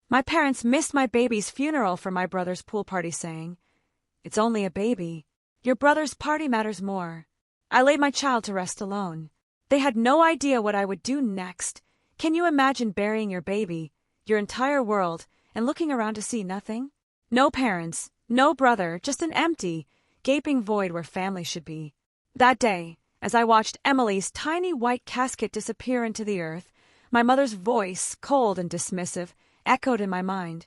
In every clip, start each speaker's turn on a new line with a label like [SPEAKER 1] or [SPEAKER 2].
[SPEAKER 1] My parents missed my baby's funeral for my brother's pool party saying, "It's only a baby. Your brother's party matters more." I laid my child to rest alone. They had no idea what I would do next. Can you imagine burying your baby, your entire world, and looking around to see nothing? No parents, no brother, just an empty, gaping void where family should be. That day, as I watched Emily's tiny white casket disappear into the earth, my mother's voice, cold and dismissive, echoed in my mind.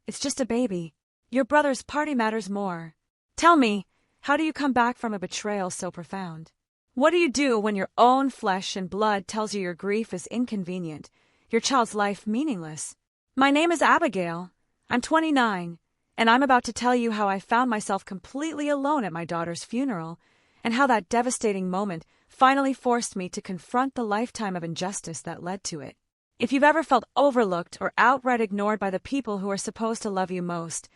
[SPEAKER 1] "It's just a baby. Your brother's party matters more." Tell me, how do you come back from a betrayal so profound? What do you do when your own flesh and blood tells you your grief is inconvenient, your child's life meaningless? My name is Abigail. I'm 29, and I'm about to tell you how I found myself completely alone at my daughter's funeral, and how that devastating moment finally forced me to confront the lifetime of injustice that led to it. If you've ever felt overlooked or outright ignored by the people who are supposed to love you most,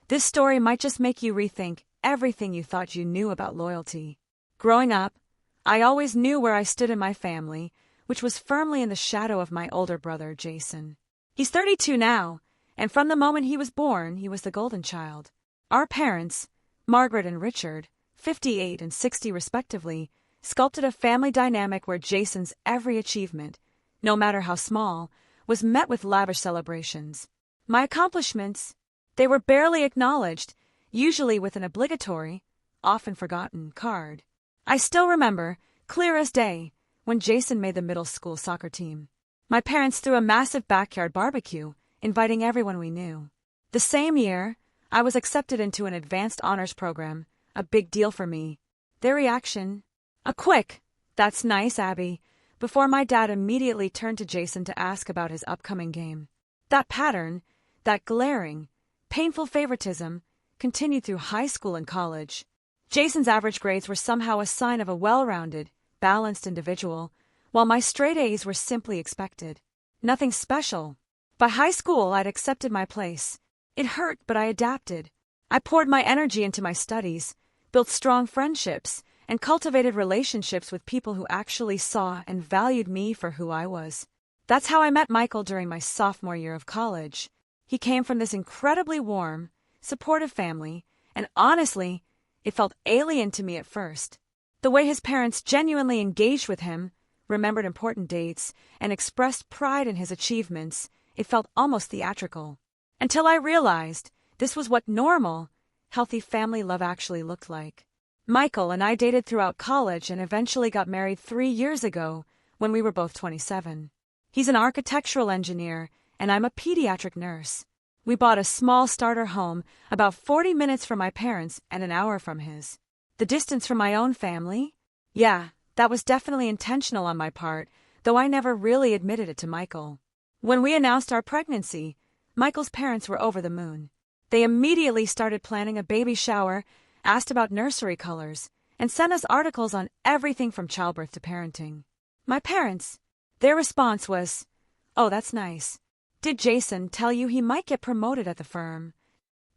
[SPEAKER 1] this story might just make you rethink everything you thought you knew about loyalty. Growing up, I always knew where I stood in my family, which was firmly in the shadow of my older brother, Jason. He's 32 now, and from the moment he was born, he was the golden child. Our parents, Margaret and Richard, 58 and 60 respectively, sculpted a family dynamic where Jason's every achievement, no matter how small, was met with lavish celebrations. My accomplishments, they were barely acknowledged, usually with an obligatory, often forgotten, card. I still remember, clear as day, when Jason made the middle school soccer team. My parents threw a massive backyard barbecue, inviting everyone we knew. The same year, I was accepted into an advanced honors program, a big deal for me. Their reaction? A quick, "That's nice, Abby," before my dad immediately turned to Jason to ask about his upcoming game. That pattern, that glaring, painful favoritism, continued through high school and college. Jason's average grades were somehow a sign of a well-rounded, balanced individual, while my straight A's were simply expected. Nothing special. By high school, I'd accepted my place. It hurt, but I adapted. I poured my energy into my studies, built strong friendships, and cultivated relationships with people who actually saw and valued me for who I was. That's how I met Michael during my sophomore year of college. He came from this incredibly warm, supportive family, and honestly, it felt alien to me at first. The way his parents genuinely engaged with him, remembered important dates, and expressed pride in his achievements, it felt almost theatrical. Until I realized this was what normal, healthy family love actually looked like. Michael and I dated throughout college and eventually got married 3 years ago when we were both 27. He's an architectural engineer, and I'm a pediatric nurse. We bought a small starter home about 40 minutes from my parents and an hour from his. The distance from my own family? Yeah, that was definitely intentional on my part, though I never really admitted it to Michael. When we announced our pregnancy, Michael's parents were over the moon. They immediately started planning a baby shower, asked about nursery colors, and sent us articles on everything from childbirth to parenting. My parents, their response was, "Oh, that's nice. Did Jason tell you he might get promoted at the firm?"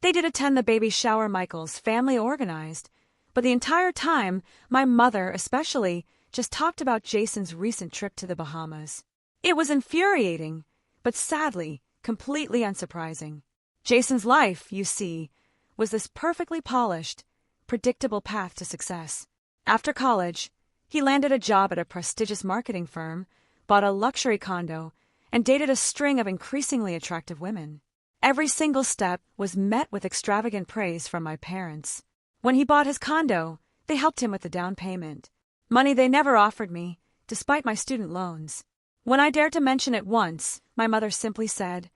[SPEAKER 1] They did attend the baby shower Michael's family organized, but the entire time, my mother especially, just talked about Jason's recent trip to the Bahamas. It was infuriating, but sadly, completely unsurprising. Jason's life, you see, was this perfectly polished, predictable path to success. After college, he landed a job at a prestigious marketing firm, bought a luxury condo, and dated a string of increasingly attractive women. Every single step was met with extravagant praise from my parents. When he bought his condo, they helped him with the down payment, money they never offered me, despite my student loans. When I dared to mention it once, my mother simply said,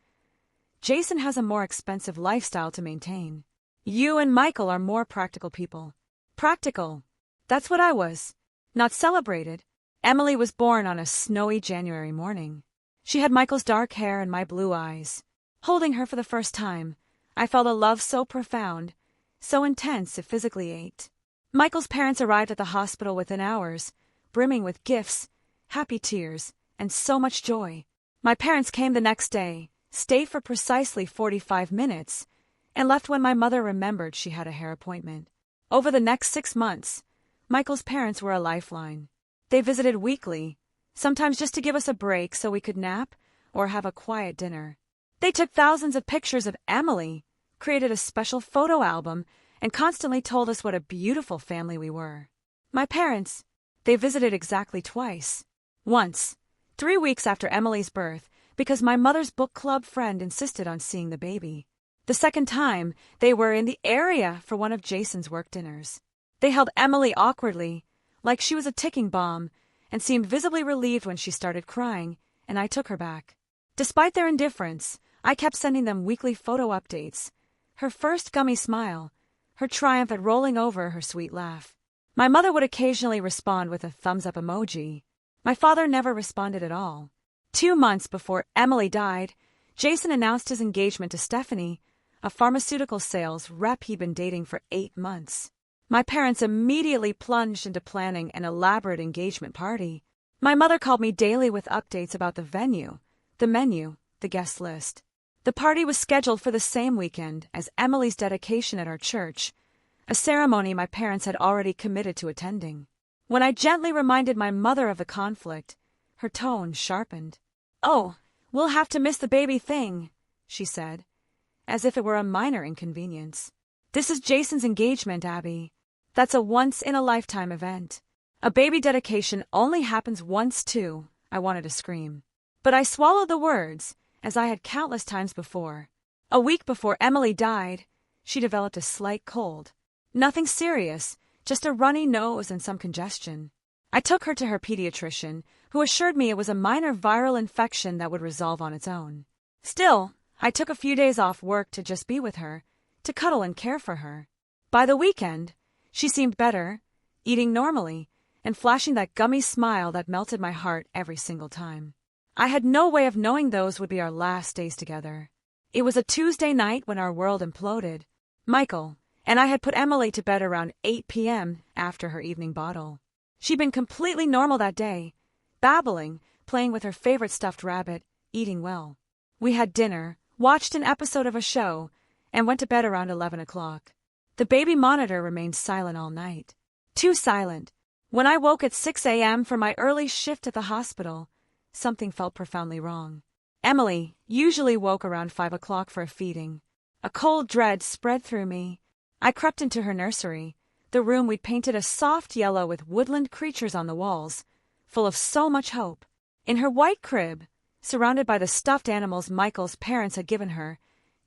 [SPEAKER 1] "Jason has a more expensive lifestyle to maintain. You and Michael are more practical people." Practical. That's what I was. Not celebrated. Emily was born on a snowy January morning. She had Michael's dark hair and my blue eyes. Holding her for the first time, I felt a love so profound, so intense it physically ached. Michael's parents arrived at the hospital within hours, brimming with gifts, happy tears, and so much joy. My parents came the next day, stayed for precisely 45 minutes, and left when my mother remembered she had a hair appointment. Over the next 6 months, Michael's parents were a lifeline. They visited weekly, sometimes just to give us a break so we could nap or have a quiet dinner. They took thousands of pictures of Emily, created a special photo album, and constantly told us what a beautiful family we were. My parents, they visited exactly twice. Once, 3 weeks after Emily's birth, because my mother's book club friend insisted on seeing the baby. The second time, they were in the area for one of Jason's work dinners. They held Emily awkwardly, like she was a ticking bomb, and seemed visibly relieved when she started crying, and I took her back. Despite their indifference, I kept sending them weekly photo updates. Her first gummy smile, her triumph at rolling over, her sweet laugh. My mother would occasionally respond with a thumbs-up emoji. My father never responded at all. 2 months before Emily died, Jason announced his engagement to Stephanie, a pharmaceutical sales rep he'd been dating for 8 months. My parents immediately plunged into planning an elaborate engagement party. My mother called me daily with updates about the venue, the menu, the guest list. The party was scheduled for the same weekend as Emily's dedication at our church, a ceremony my parents had already committed to attending. When I gently reminded my mother of the conflict, her tone sharpened. "Oh, we'll have to miss the baby thing," she said, as if it were a minor inconvenience. "This is Jason's engagement, Abby. That's a once-in-a-lifetime event. A baby dedication only happens once, too," I wanted to scream. But I swallowed the words, as I had countless times before. A week before Emily died, she developed a slight cold. Nothing serious, just a runny nose and some congestion. I took her to her pediatrician, who assured me it was a minor viral infection that would resolve on its own. Still, I took a few days off work to just be with her, to cuddle and care for her. By the weekend, she seemed better, eating normally, and flashing that gummy smile that melted my heart every single time. I had no way of knowing those would be our last days together. It was a Tuesday night when our world imploded. Michael and I had put Emily to bed around 8 p.m. after her evening bottle. She'd been completely normal that day, babbling, playing with her favorite stuffed rabbit, eating well. We had dinner, watched an episode of a show, and went to bed around 11 o'clock. The baby monitor remained silent all night. Too silent. When I woke at 6 a.m. for my early shift at the hospital, something felt profoundly wrong. Emily usually woke around 5 o'clock for a feeding. A cold dread spread through me. I crept into her nursery, the room we'd painted a soft yellow with woodland creatures on the walls, full of so much hope. In her white crib, surrounded by the stuffed animals Michael's parents had given her,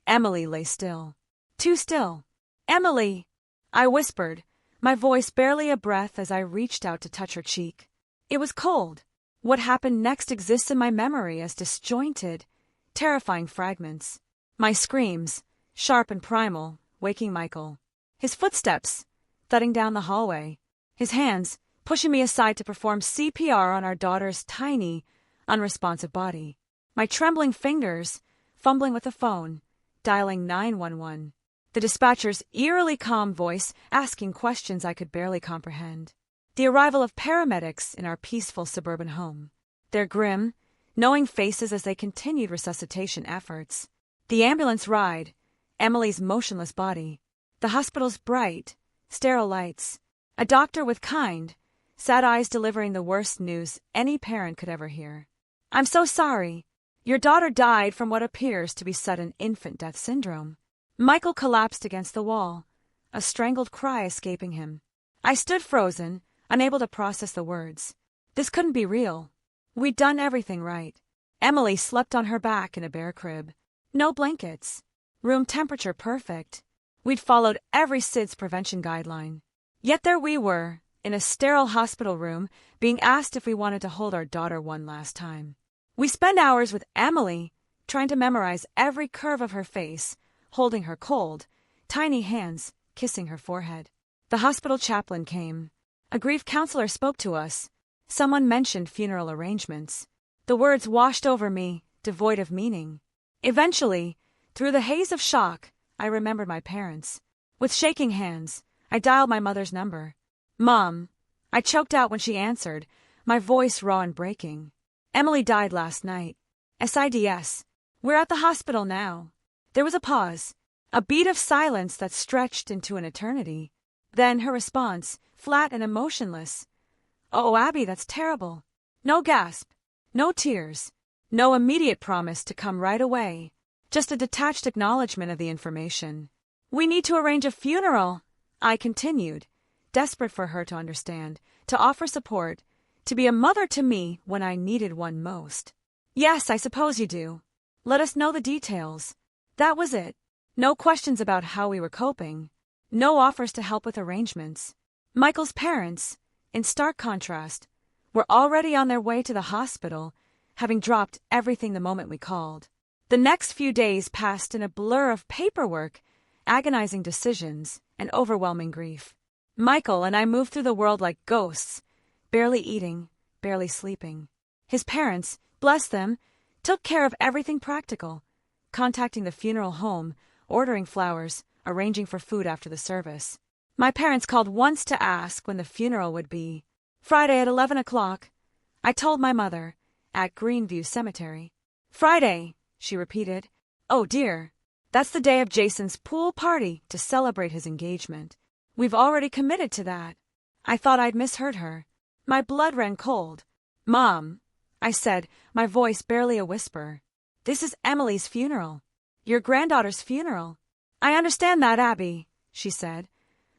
[SPEAKER 1] Emily lay still. Too still. "Emily!" I whispered, my voice barely a breath as I reached out to touch her cheek. It was cold. What happened next exists in my memory as disjointed, terrifying fragments. My screams, sharp and primal, waking Michael. His footsteps, thudding down the hallway. His hands, pushing me aside to perform CPR on our daughter's tiny, unresponsive body. My trembling fingers, fumbling with the phone, dialing 911. The dispatcher's eerily calm voice asking questions I could barely comprehend. The arrival of paramedics in our peaceful suburban home. Their grim, knowing faces as they continued resuscitation efforts. The ambulance ride, Emily's motionless body. The hospital's bright, sterile lights. A doctor with kind, sad eyes delivering the worst news any parent could ever hear. "I'm so sorry. Your daughter died from what appears to be sudden infant death syndrome." Michael collapsed against the wall, a strangled cry escaping him. I stood frozen, unable to process the words. This couldn't be real. We'd done everything right. Emily slept on her back in a bare crib. No blankets. Room temperature perfect. We'd followed every SIDS prevention guideline. Yet there we were, in a sterile hospital room, being asked if we wanted to hold our daughter one last time. We spent hours with Emily, trying to memorize every curve of her face, holding her cold, tiny hands, kissing her forehead. The hospital chaplain came. A grief counselor spoke to us. Someone mentioned funeral arrangements. The words washed over me, devoid of meaning. Eventually, through the haze of shock, I remembered my parents. With shaking hands, I dialed my mother's number. "Mom," I choked out when she answered, my voice raw and breaking. "Emily died last night. SIDS. We're at the hospital now." There was a pause, a beat of silence that stretched into an eternity. Then her response, flat and emotionless. "Oh, Abby, that's terrible." No gasp, no tears, no immediate promise to come right away. just a detached acknowledgement of the information. "We need to arrange a funeral," I continued, desperate for her to understand, to offer support, to be a mother to me when I needed one most. "Yes, I suppose you do. Let us know the details." That was it. No questions about how we were coping. No offers to help with arrangements. Michael's parents, in stark contrast, were already on their way to the hospital, having dropped everything the moment we called. The next few days passed in a blur of paperwork, agonizing decisions, and overwhelming grief. Michael and I moved through the world like ghosts, barely eating, barely sleeping. His parents, bless them, took care of everything practical, contacting the funeral home, ordering flowers, arranging for food after the service. My parents called once to ask when the funeral would be. "Friday at 11 o'clock, I told my mother, at Greenview Cemetery. "Friday," she repeated. "Oh dear, that's the day of Jason's pool party to celebrate his engagement. We've already committed to that." I thought I'd misheard her. My blood ran cold. "Mom," I said, my voice barely a whisper, "this is Emily's funeral. Your granddaughter's funeral." "I understand that, Abby," she said,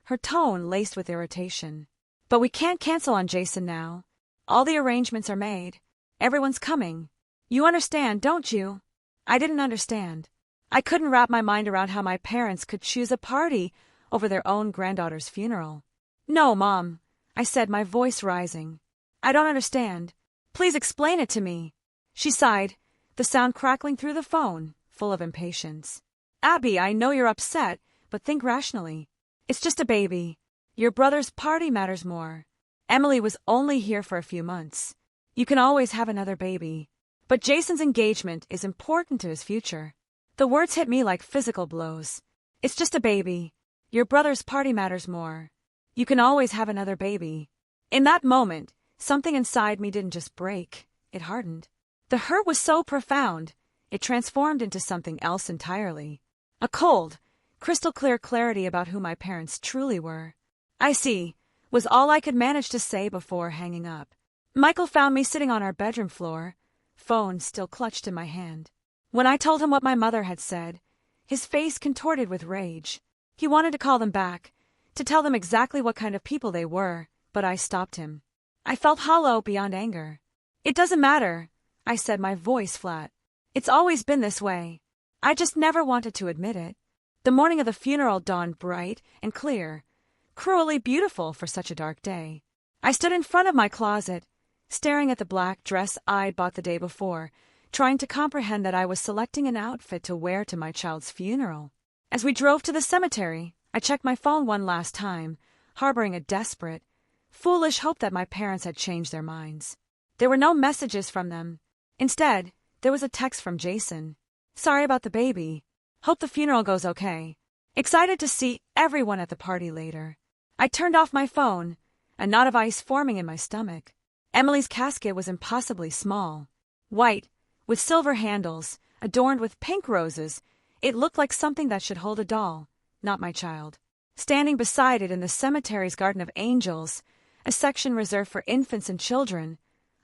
[SPEAKER 1] her tone laced with irritation. "But we can't cancel on Jason now. All the arrangements are made. Everyone's coming. You understand, don't you?" I didn't understand. I couldn't wrap my mind around how my parents could choose a party over their own granddaughter's funeral. "No, Mom," I said, my voice rising. "I don't understand. Please explain it to me." She sighed, the sound crackling through the phone, full of impatience. "Abby, I know you're upset, but think rationally. It's just a baby. Your brother's party matters more. Emily was only here for a few months. You can always have another baby. But Jason's engagement is important to his future." The words hit me like physical blows. "It's just a baby. Your brother's party matters more. You can always have another baby." In that moment, something inside me didn't just break, it hardened. The hurt was so profound, it transformed into something else entirely. A cold, crystal-clear clarity about who my parents truly were. "I see," was all I could manage to say before hanging up. Michael found me sitting on our bedroom floor, phone still clutched in my hand. When I told him what my mother had said, his face contorted with rage. He wanted to call them back, to tell them exactly what kind of people they were, but I stopped him. I felt hollow beyond anger. "It doesn't matter," I said, my voice flat. "It's always been this way. I just never wanted to admit it." The morning of the funeral dawned bright and clear, cruelly beautiful for such a dark day. I stood in front of my closet, staring at the black dress I'd bought the day before, trying to comprehend that I was selecting an outfit to wear to my child's funeral. As we drove to the cemetery, I checked my phone one last time, harboring a desperate, foolish hope that my parents had changed their minds. There were no messages from them. Instead, there was a text from Jason. "Sorry about the baby. Hope the funeral goes okay. Excited to see everyone at the party later." I turned off my phone, a knot of ice forming in my stomach. Emily's casket was impossibly small. White, with silver handles, adorned with pink roses, it looked like something that should hold a doll, not my child. Standing beside it in the cemetery's Garden of Angels, a section reserved for infants and children,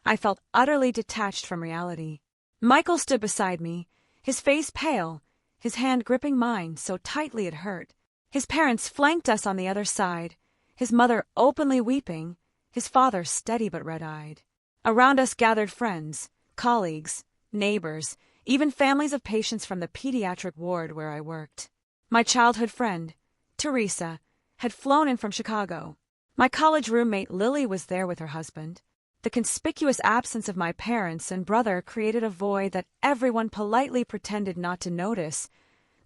[SPEAKER 1] I felt utterly detached from reality. Michael stood beside me, his face pale, his hand gripping mine so tightly it hurt. His parents flanked us on the other side, his mother openly weeping, his father steady but red-eyed. Around us gathered friends, colleagues, neighbors, even families of patients from the pediatric ward where I worked. My childhood friend, Teresa, had flown in from Chicago. My college roommate Lily was there with her husband. The conspicuous absence of my parents and brother created a void that everyone politely pretended not to notice,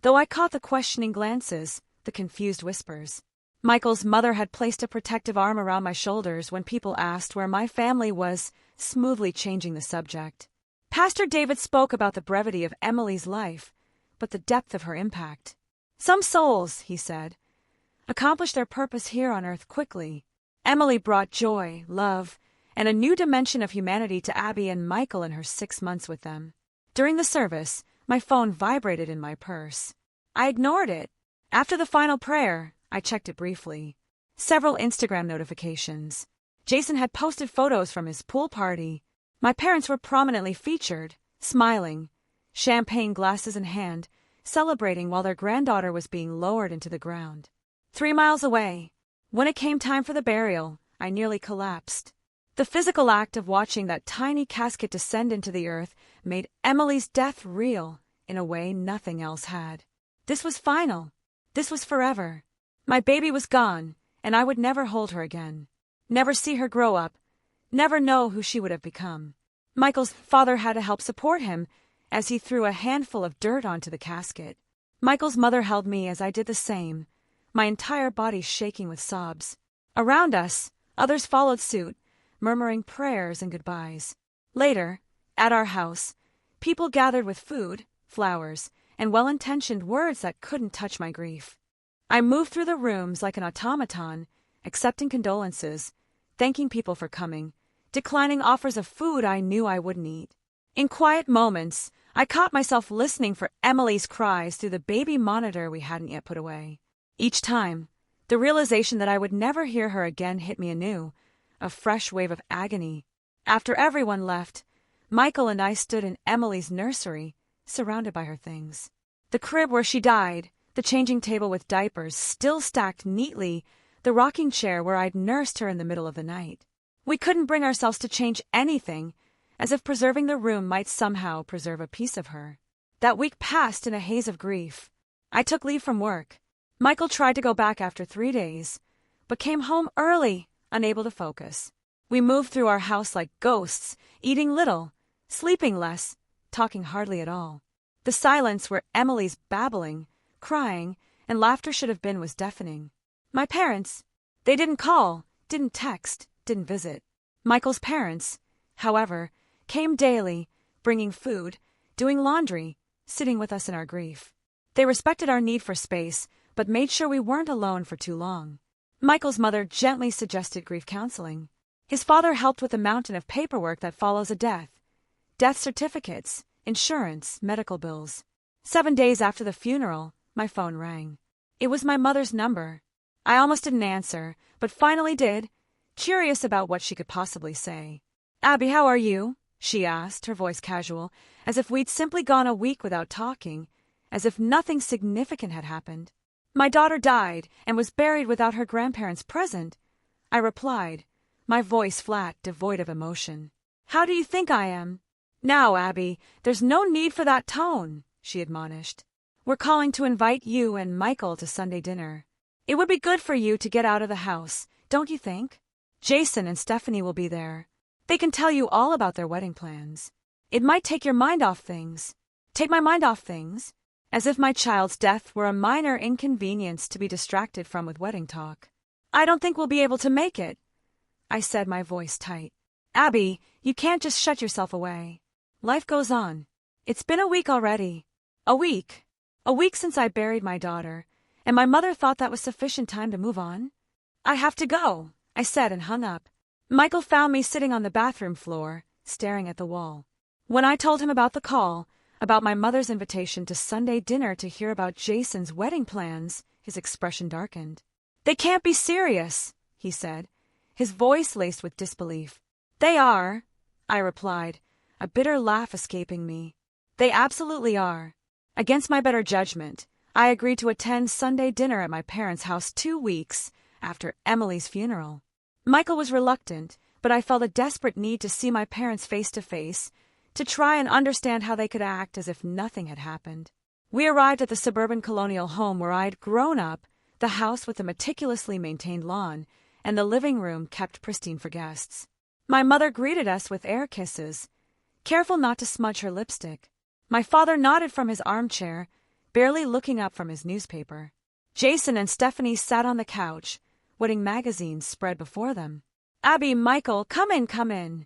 [SPEAKER 1] though I caught the questioning glances, the confused whispers. Michael's mother had placed a protective arm around my shoulders when people asked where my family was, smoothly changing the subject. Pastor David spoke about the brevity of Emily's life, but the depth of her impact. "Some souls," he said, "accomplish their purpose here on earth quickly. Emily brought joy, love, and a new dimension of humanity to Abby and Michael in her 6 months with them." During the service, my phone vibrated in my purse. I ignored it. After the final prayer, I checked it briefly. Several Instagram notifications. Jason had posted photos from his pool party. My parents were prominently featured, smiling, champagne glasses in hand, celebrating while their granddaughter was being lowered into the ground. 3 miles away, when it came time for the burial, I nearly collapsed. The physical act of watching that tiny casket descend into the earth made Emily's death real in a way nothing else had. This was final. This was forever. My baby was gone, and I would never hold her again. Never see her grow up. Never know who she would have become. Michael's father had to help support him as he threw a handful of dirt onto the casket. Michael's mother held me as I did the same, my entire body shaking with sobs. Around us, others followed suit, murmuring prayers and goodbyes. Later, at our house, people gathered with food, flowers, and well-intentioned words that couldn't touch my grief. I moved through the rooms like an automaton, accepting condolences, thanking people for coming, declining offers of food I knew I wouldn't eat. In quiet moments, I caught myself listening for Emily's cries through the baby monitor we hadn't yet put away. Each time, the realization that I would never hear her again hit me anew, a fresh wave of agony. After everyone left, Michael and I stood in Emily's nursery, surrounded by her things. The crib where she died, the changing table with diapers still stacked neatly, the rocking chair where I'd nursed her in the middle of the night. We couldn't bring ourselves to change anything, as if preserving the room might somehow preserve a piece of her. That week passed in a haze of grief. I took leave from work. Michael tried to go back after 3 days, but came home early, unable to focus. We moved through our house like ghosts, eating little, sleeping less, talking hardly at all. The silence where Emily's babbling, crying, and laughter should have been was deafening. My parents, they didn't call, didn't text, didn't visit. Michael's parents, however, came daily, bringing food, doing laundry, sitting with us in our grief. They respected our need for space, but made sure we weren't alone for too long. Michael's mother gently suggested grief counseling. His father helped with a mountain of paperwork that follows a death. Death certificates, insurance, medical bills. 7 days after the funeral, my phone rang. It was my mother's number. I almost didn't answer, but finally did, curious about what she could possibly say. "Abby, how are you?" she asked, her voice casual, as if we'd simply gone a week without talking, as if nothing significant had happened. "My daughter died and was buried without her grandparents present," I replied, my voice flat, devoid of emotion. "How do you think I am?" "Now, Abby, there's no need for that tone," she admonished. "We're calling to invite you and Michael to Sunday dinner. It would be good for you to get out of the house, don't you think? Jason and Stephanie will be there. They can tell you all about their wedding plans. It might take your mind off things." Take my mind off things? As if my child's death were a minor inconvenience to be distracted from with wedding talk. "I don't think we'll be able to make it," I said, my voice tight. "Abby, you can't just shut yourself away. Life goes on. It's been a week already. A week. A week since I buried my daughter, and my mother thought that was sufficient time to move on. I have to go," I said and hung up. Michael found me sitting on the bathroom floor, staring at the wall. When I told him about the call, about my mother's invitation to Sunday dinner to hear about Jason's wedding plans, his expression darkened. "They can't be serious," he said, his voice laced with disbelief. "They are," I replied, a bitter laugh escaping me. "They absolutely are." Against my better judgment, I agreed to attend Sunday dinner at my parents' house 2 weeks after Emily's funeral. Michael was reluctant, but I felt a desperate need to see my parents face to face, to try and understand how they could act as if nothing had happened. We arrived at the suburban colonial home where I'd grown up, the house with a meticulously maintained lawn, and the living room kept pristine for guests. My mother greeted us with air kisses, careful not to smudge her lipstick. My father nodded from his armchair, barely looking up from his newspaper. Jason and Stephanie sat on the couch, wedding magazines spread before them. "Abby, Michael, come in, come in."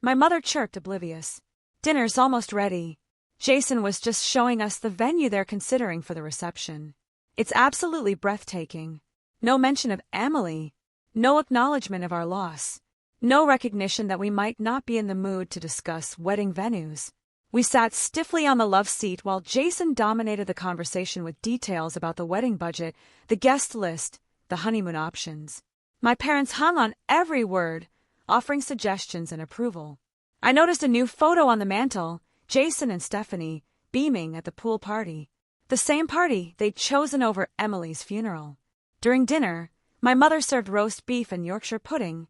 [SPEAKER 1] My mother chirped, oblivious. "Dinner's almost ready." Jason was just showing us the venue they're considering for the reception. It's absolutely breathtaking. No mention of Emily. No acknowledgement of our loss. No recognition that we might not be in the mood to discuss wedding venues. We sat stiffly on the love seat while Jason dominated the conversation with details about the wedding budget, the guest list, the honeymoon options. My parents hung on every word, offering suggestions and approval. I noticed a new photo on the mantel, Jason and Stephanie, beaming at the pool party. The same party they'd chosen over Emily's funeral. During dinner, my mother served roast beef and Yorkshire pudding,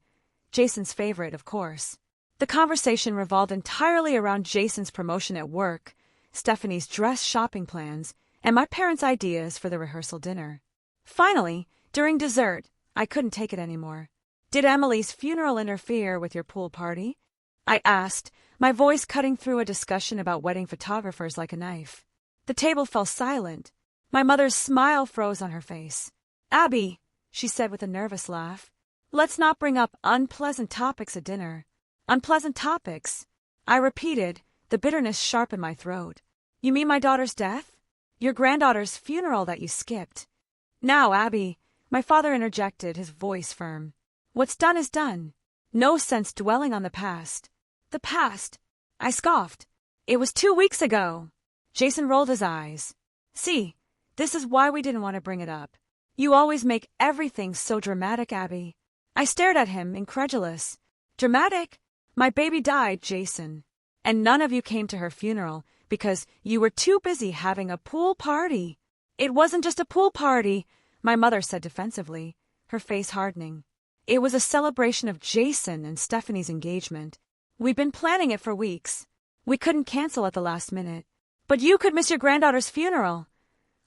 [SPEAKER 1] Jason's favorite, of course. The conversation revolved entirely around Jason's promotion at work, Stephanie's dress shopping plans, and my parents' ideas for the rehearsal dinner. Finally, during dessert, I couldn't take it anymore. "Did Emily's funeral interfere with your pool party?" I asked, my voice cutting through a discussion about wedding photographers like a knife. The table fell silent. My mother's smile froze on her face. "Abby," she said with a nervous laugh, "let's not bring up unpleasant topics at dinner." "Unpleasant topics?" I repeated, the bitterness sharp in my throat. "You mean my daughter's death? Your granddaughter's funeral that you skipped?" "Now, Abby," my father interjected, his voice firm. "What's done is done. No sense dwelling on the past." "The past?" I scoffed. "It was 2 weeks ago." Jason rolled his eyes. "See, this is why we didn't want to bring it up. You always make everything so dramatic, Abby." I stared at him, incredulous. "Dramatic? My baby died, Jason. And none of you came to her funeral because you were too busy having a pool party." "It wasn't just a pool party," my mother said defensively, her face hardening. "It was a celebration of Jason and Stephanie's engagement. We'd been planning it for weeks. We couldn't cancel at the last minute." "But you could miss your granddaughter's funeral,"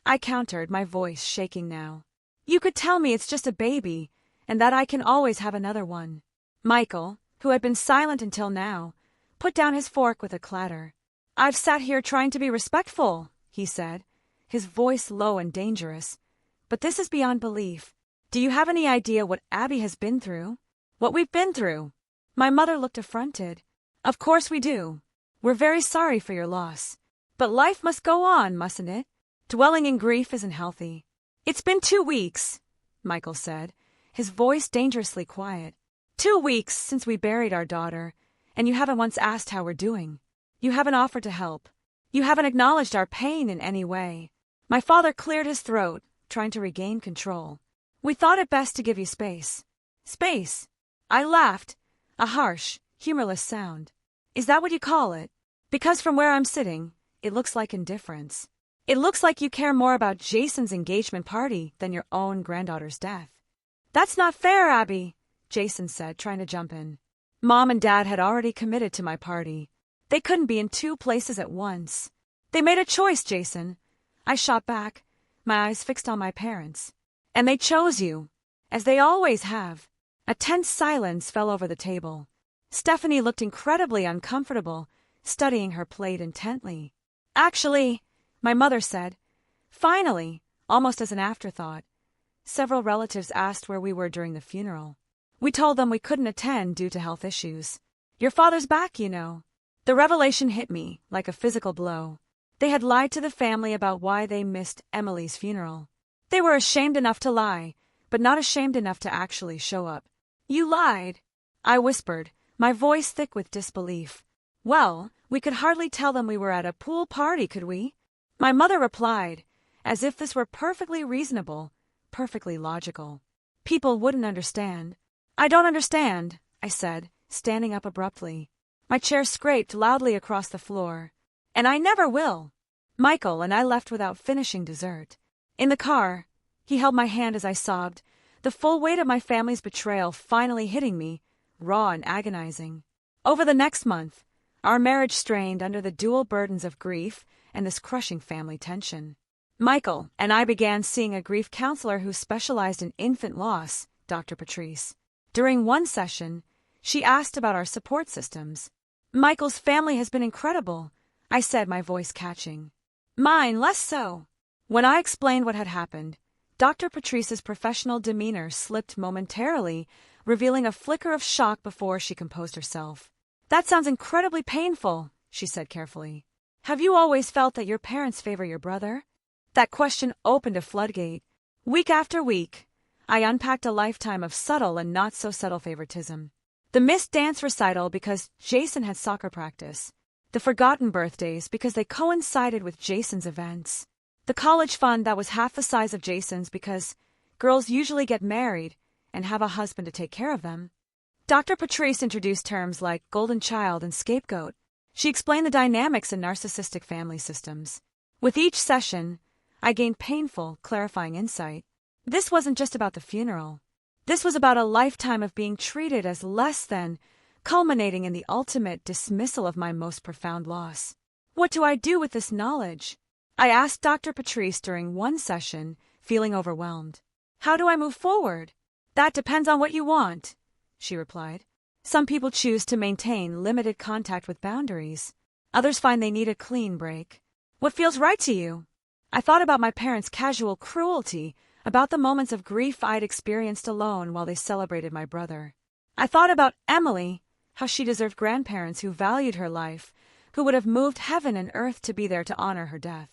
[SPEAKER 1] I countered, my voice shaking now. "You could tell me it's just a baby, and that I can always have another one." Michael, who had been silent until now, put down his fork with a clatter. "I've sat here trying to be respectful," he said, his voice low and dangerous. "But this is beyond belief. Do you have any idea what Abby has been through? What we've been through?" My mother looked affronted. "Of course we do. We're very sorry for your loss. But life must go on, mustn't it? Dwelling in grief isn't healthy." "It's been 2 weeks," Michael said, his voice dangerously quiet. 2 weeks since we buried our daughter, and you haven't once asked how we're doing. You haven't offered to help. You haven't acknowledged our pain in any way." My father cleared his throat, trying to regain control. "We thought it best to give you space." "Space?" I laughed, a harsh, humorless sound. "Is that what you call it? Because from where I'm sitting, it looks like indifference. It looks like you care more about Jason's engagement party than your own granddaughter's death." "That's not fair, Abby," Jason said, trying to jump in. "Mom and Dad had already committed to my party. They couldn't be in 2 places at once. They made a choice, Jason." I shot back, my eyes fixed on my parents. "And they chose you, as they always have." A tense silence fell over the table. Stephanie looked incredibly uncomfortable, studying her plate intently. "Actually," my mother said, finally, almost as an afterthought. Several relatives asked where we were during the funeral. We told them we couldn't attend due to health issues. "Your father's back, you know." The revelation hit me like a physical blow. They had lied to the family about why they missed Emily's funeral. They were ashamed enough to lie, but not ashamed enough to actually show up. "You lied," I whispered, my voice thick with disbelief. "Well, we could hardly tell them we were at a pool party, could we?" My mother replied, as if this were perfectly reasonable, perfectly logical. "People wouldn't understand." "I don't understand," I said, standing up abruptly. My chair scraped loudly across the floor. "And I never will." Michael and I left without finishing dessert. In the car, he held my hand as I sobbed, the full weight of my family's betrayal finally hitting me, raw and agonizing. Over the next month, our marriage strained under the dual burdens of grief and this crushing family tension. Michael and I began seeing a grief counselor who specialized in infant loss, Dr. Patrice. During one session, she asked about our support systems. "Michael's family has been incredible," I said, my voice catching. "Mine less so." When I explained what had happened, Dr. Patrice's professional demeanor slipped momentarily, revealing a flicker of shock before she composed herself. "That sounds incredibly painful," she said carefully. "Have you always felt that your parents favor your brother?" That question opened a floodgate. Week after week, I unpacked a lifetime of subtle and not-so-subtle favoritism. The missed dance recital because Jason had soccer practice. The forgotten birthdays because they coincided with Jason's events. The college fund that was half the size of Jason's because girls usually get married and have a husband to take care of them. Dr. Patrice introduced terms like golden child and scapegoat. She explained the dynamics in narcissistic family systems. With each session, I gained painful, clarifying insight. This wasn't just about the funeral. This was about a lifetime of being treated as less than, culminating in the ultimate dismissal of my most profound loss. What do I do with this knowledge? I asked Dr. Patrice during one session, feeling overwhelmed. How do I move forward? That depends on what you want, she replied. Some people choose to maintain limited contact with boundaries. Others find they need a clean break. What feels right to you? I thought about my parents' casual cruelty, about the moments of grief I'd experienced alone while they celebrated my brother. I thought about Emily, how she deserved grandparents who valued her life, who would have moved heaven and earth to be there to honor her death.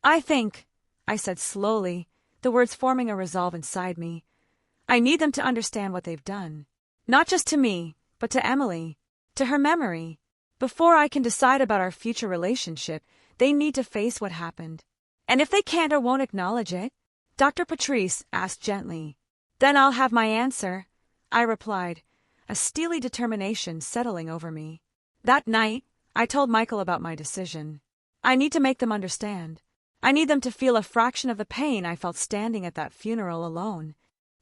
[SPEAKER 1] I said slowly, the words forming a resolve inside me, I need them to understand what they've done. Not just to me, but to Emily, to her memory. Before I can decide about our future relationship, they need to face what happened. And if they can't or won't acknowledge it, Dr. Patrice asked gently. Then I'll have my answer, I replied, a steely determination settling over me. That night, I told Michael about my decision. I need to make them understand. I need them to feel a fraction of the pain I felt standing at that funeral alone.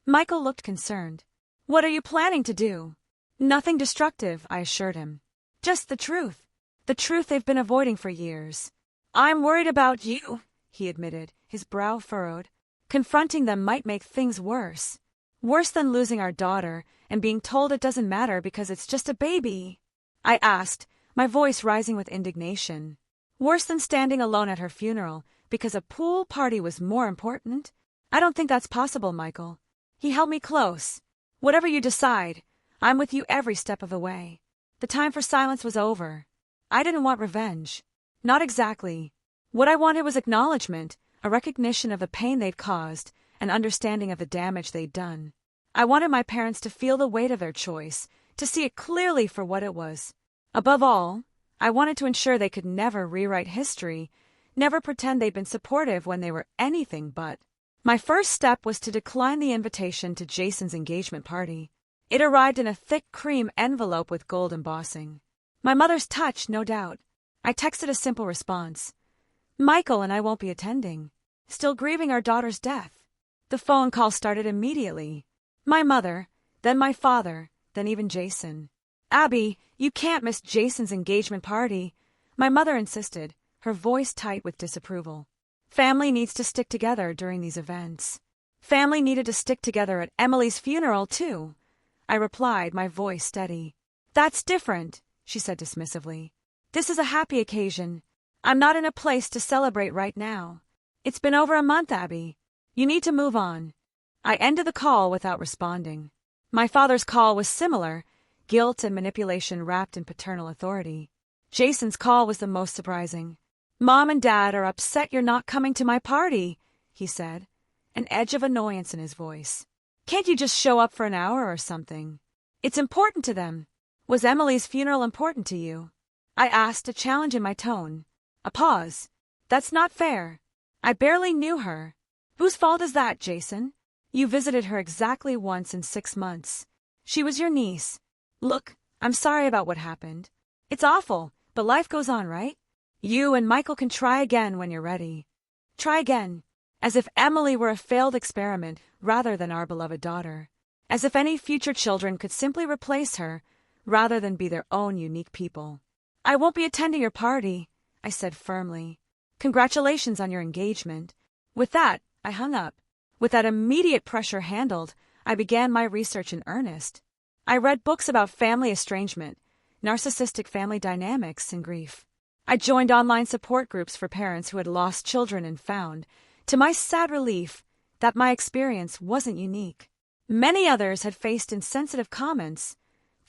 [SPEAKER 1] Michael looked concerned. What are you planning to do? Nothing destructive, I assured him. Just the truth. The truth they've been avoiding for years. I'm worried about you, he admitted, his brow furrowed. Confronting them might make things worse. Worse than losing our daughter and being told it doesn't matter because it's just a baby. I asked, my voice rising with indignation. Worse than standing alone at her funeral because a pool party was more important? I don't think that's possible, Michael. He held me close. Whatever you decide, I'm with you every step of the way. The time for silence was over. I didn't want revenge. Not exactly. What I wanted was acknowledgement, a recognition of the pain they'd caused, an understanding of the damage they'd done. I wanted my parents to feel the weight of their choice, to see it clearly for what it was. Above all, I wanted to ensure they could never rewrite history, never pretend they'd been supportive when they were anything but. My first step was to decline the invitation to Jason's engagement party. It arrived in a thick cream envelope with gold embossing. My mother's touch, no doubt. I texted a simple response. Michael and I won't be attending. Still grieving our daughter's death. The phone call started immediately. My mother, then my father, then even Jason. Abby, you can't miss Jason's engagement party. My mother insisted, her voice tight with disapproval. Family needs to stick together during these events. Family needed to stick together at Emily's funeral, too. I replied, my voice steady. That's different, she said dismissively. This is a happy occasion. I'm not in a place to celebrate right now. It's been over a month, Abby. You need to move on. I ended the call without responding. My father's call was similar, guilt and manipulation wrapped in paternal authority. Jason's call was the most surprising. Mom and Dad are upset you're not coming to my party, he said, an edge of annoyance in his voice. Can't you just show up for an hour or something? It's important to them. Was Emily's funeral important to you? I asked, a challenge in my tone. A pause. That's not fair. I barely knew her. Whose fault is that, Jason? You visited her exactly once in 6 months. She was your niece. Look, I'm sorry about what happened. It's awful, but life goes on, right? You and Michael can try again when you're ready. Try again. As if Emily were a failed experiment rather than our beloved daughter. As if any future children could simply replace her rather than be their own unique people. I won't be attending your party, I said firmly. Congratulations on your engagement. With that, I hung up. With that immediate pressure handled, I began my research in earnest. I read books about family estrangement, narcissistic family dynamics, and grief. I joined online support groups for parents who had lost children and found, to my sad relief, that my experience wasn't unique. Many others had faced insensitive comments,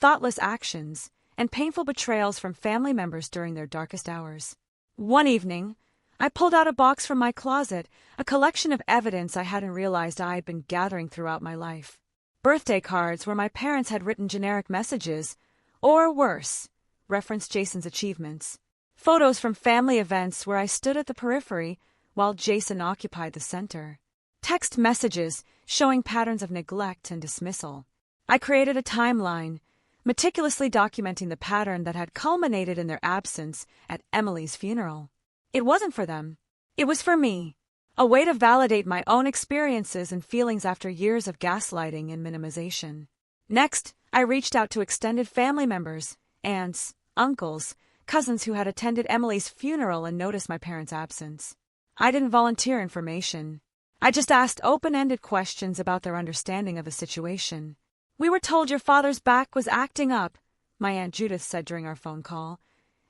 [SPEAKER 1] thoughtless actions, and painful betrayals from family members during their darkest hours. One evening, I pulled out a box from my closet, a collection of evidence I hadn't realized I had been gathering throughout my life. Birthday cards where my parents had written generic messages, or worse, referenced Jason's achievements. Photos from family events where I stood at the periphery while Jason occupied the center. Text messages showing patterns of neglect and dismissal. I created a timeline, meticulously documenting the pattern that had culminated in their absence at Emily's funeral. It wasn't for them. It was for me. A way to validate my own experiences and feelings after years of gaslighting and minimization. Next, I reached out to extended family members, aunts, uncles, cousins who had attended Emily's funeral and noticed my parents' absence. I didn't volunteer information. I just asked open-ended questions about their understanding of the situation. "We were told your father's back was acting up," my Aunt Judith said during our phone call,